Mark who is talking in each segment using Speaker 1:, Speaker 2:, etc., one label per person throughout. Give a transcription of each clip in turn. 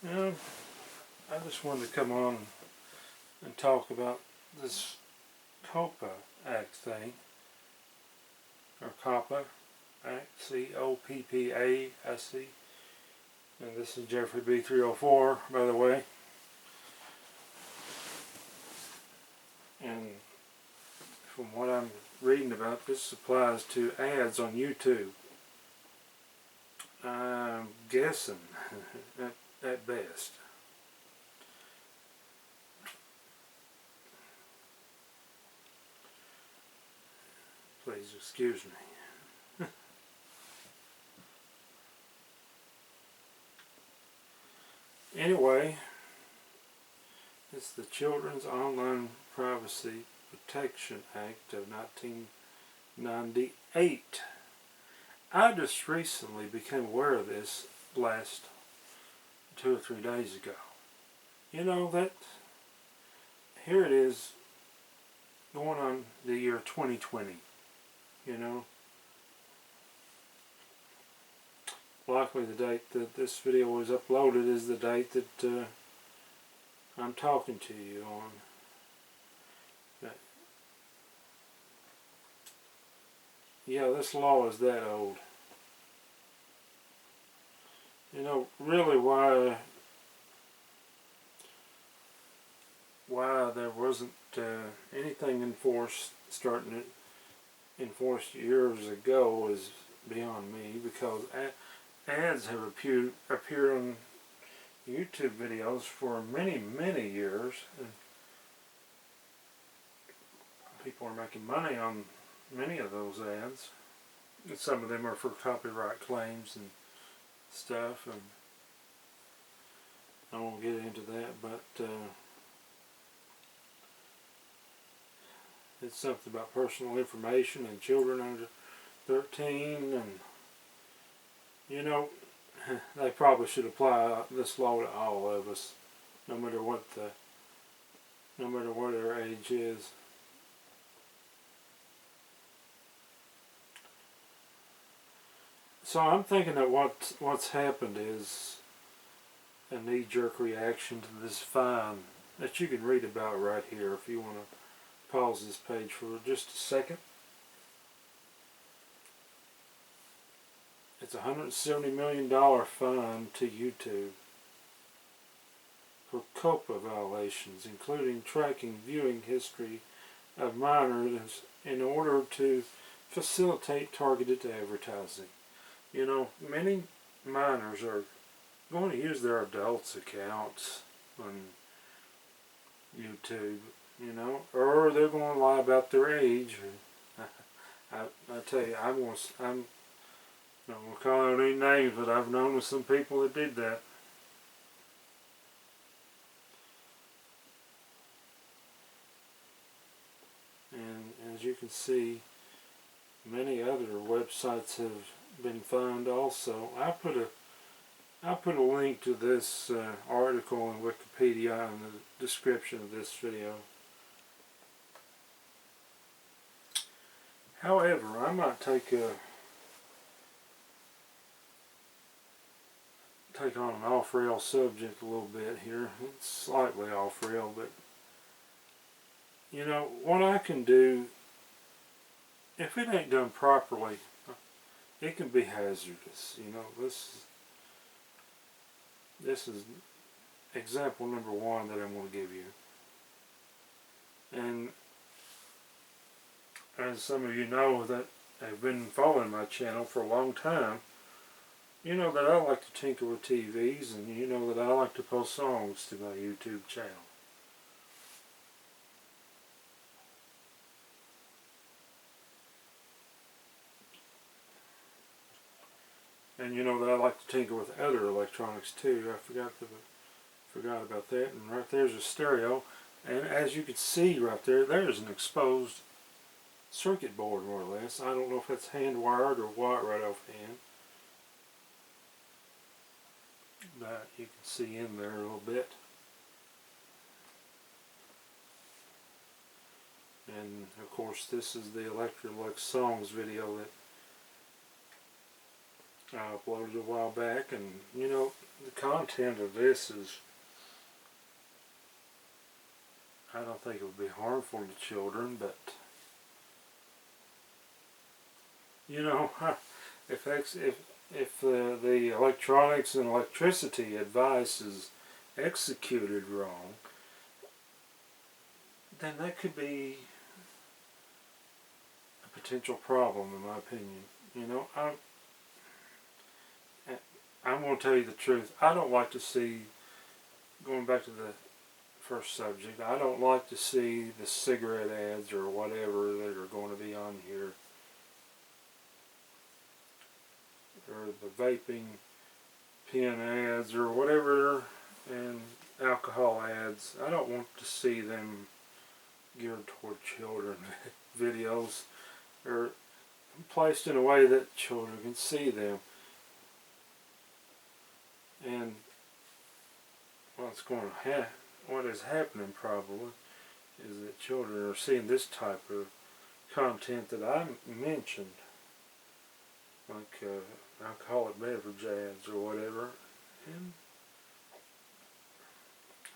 Speaker 1: Now, I just wanted to come on and talk about this COPPA Act thing, or COPPA Act, C-O-P-P-A, I see. And this is Jeffrey B. 304, by the way. And from what I'm reading about, this applies to ads on YouTube. I'm guessing, at best. Please excuse me. Anyway, it's the Children's Online Privacy Protection Act of 1998. I just recently became aware of this last 2 or 3 days ago. You know, that here it is going on the year 2020, you know. Likely the date that this video was uploaded is the date that I'm talking to you on. Yeah, this law is that old. You know, really why there wasn't anything enforced, enforced years ago is beyond me, because ads have appeared on YouTube videos for many, many years, and people are making money on many of those ads. And some of them are for copyright claims and stuff, and I won't get into that, but it's something about personal information and children under 13, and you know, they probably should apply this law to all of us, no matter what our age is. So I'm thinking that what's happened is a knee-jerk reaction to this fine that you can read about right here if you want to pause this page for just a second. It's a $170 million fine to YouTube for COPPA violations, including tracking viewing history of minors in order to facilitate targeted advertising. You know, many minors are going to use their adults' accounts on YouTube, you know, or they're going to lie about their age. I tell you, I'm not going to call out any names, but I've known of some people that did that. And as you can see, many other websites have been found also. I put a link to this article in Wikipedia in the description of this video. However, I might take on an off-rail subject a little bit here. It's slightly off-rail, but you know, what I can do, if it ain't done properly, it can be hazardous. You know, this is example number one that I'm going to give you. And as some of you know that have been following my channel for a long time, you know that I like to tinker with TVs, and you know that I like to post songs to my YouTube channel. And you know that I like to tinker with other electronics too. I forgot about that. And right there's a stereo, and as you can see right there, there's an exposed circuit board, more or less. I don't know if that's hand wired or what right offhand, but you can see in there a little bit. And of course, this is the Electrolux Songs video that I uploaded a while back, and you know, the content of this is, I don't think it would be harmful to children, but you know, if the electronics and electricity advice is executed wrong, then that could be a potential problem, in my opinion. You know, I'm going to tell you the truth. I don't like to see, going back to the first subject, I don't like to see the cigarette ads or whatever that are going to be on here, or the vaping pen ads or whatever, and alcohol ads. I don't want to see them geared toward children. Videos are placed in a way that children can see them. And what is happening probably is that children are seeing this type of content that I mentioned, like alcoholic beverage ads or whatever, and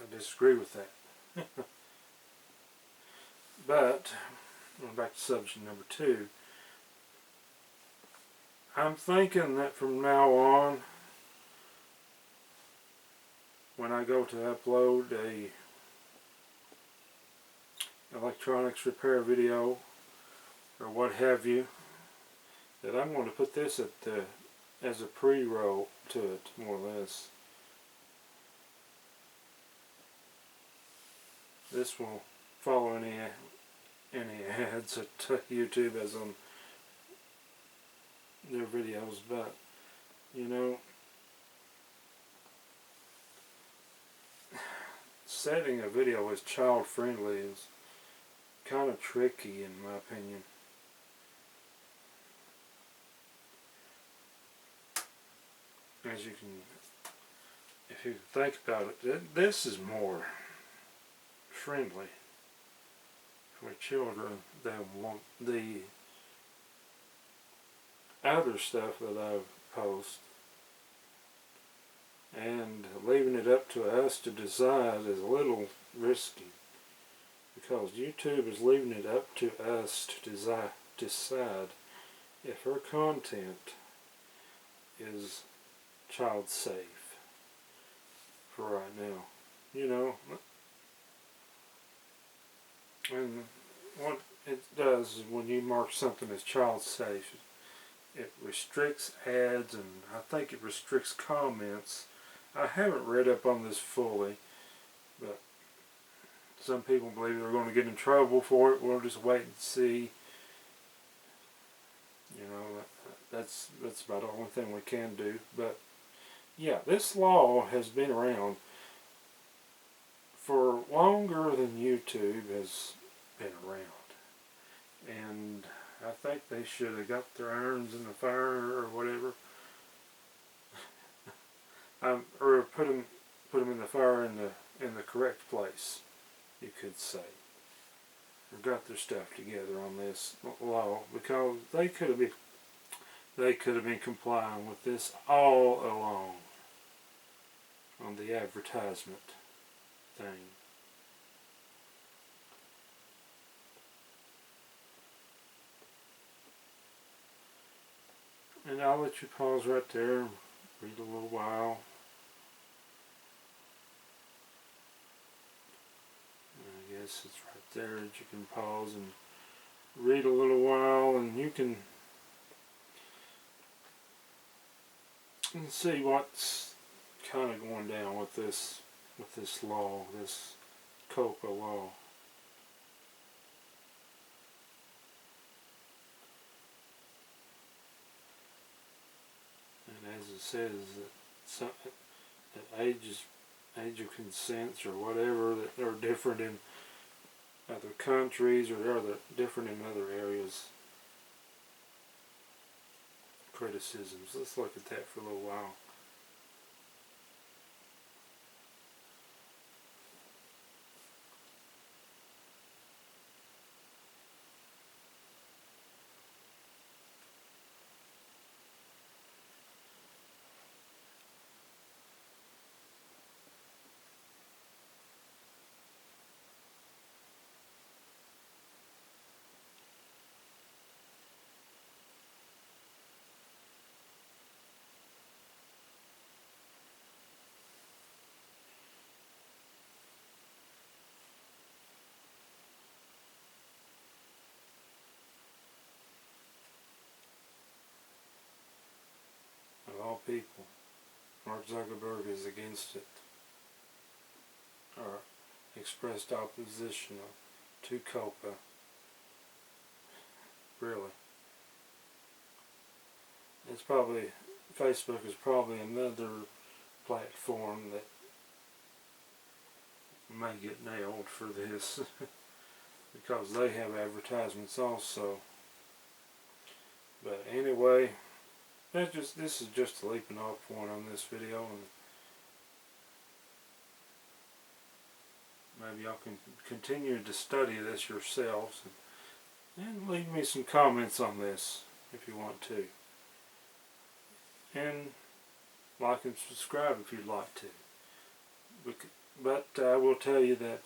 Speaker 1: I disagree with that. But, going back to subject number 2, I'm thinking that from now on, when I go to upload a electronics repair video or what have you, that I'm going to put this as a pre-roll to it, more or less. This won't follow any ads that YouTube has on their videos, but you know, setting a video as child friendly is kind of tricky, in my opinion. As you can, if you think about it, this is more friendly for children than the other stuff that I post. And leaving it up to us to decide is a little risky, because YouTube is leaving it up to us to decide if her content is child safe for right now. You know, and what it does is when you mark something as child safe, it restricts ads, and I think it restricts comments. I haven't read up on this fully, but some people believe they're going to get in trouble for it. We'll just wait and see. You know, that's about the only thing we can do. But yeah, this law has been around for longer than YouTube has been around, and I think they should have got their irons in the fire or whatever, or put them in the fire in the correct place, you could say, or got their stuff together on this law, because they could have been complying with this all along on the advertisement thing. And I'll let you pause right there, read a little while. I guess it's right there that you can pause and read a little while, and you can see what's kind of going down with this law, this COPPA law. And as it says, that age of consents or whatever, that are different in other countries, or they're different in other areas. Criticisms. Let's look at that for a little while. people. Mark Zuckerberg is against it, or expressed opposition to COPPA. Really. It's probably, Facebook is probably another platform that may get nailed for this because they have advertisements also. But anyway, this is just a leaping off point on this video, and maybe y'all can continue to study this yourselves and leave me some comments on this if you want to. And like and subscribe if you'd like to. But I will tell you that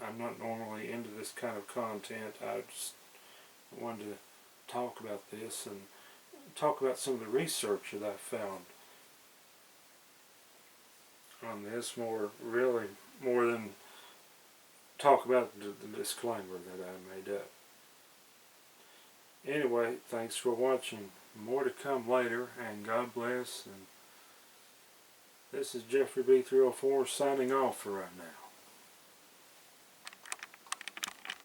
Speaker 1: I'm not normally into this kind of content. I just wanted to talk about this and talk about some of the research that I found on this, really more than talk about the disclaimer that I made up. Anyway, thanks for watching. More to come later, and God bless. And this is Jeffrey B304 signing off for right now.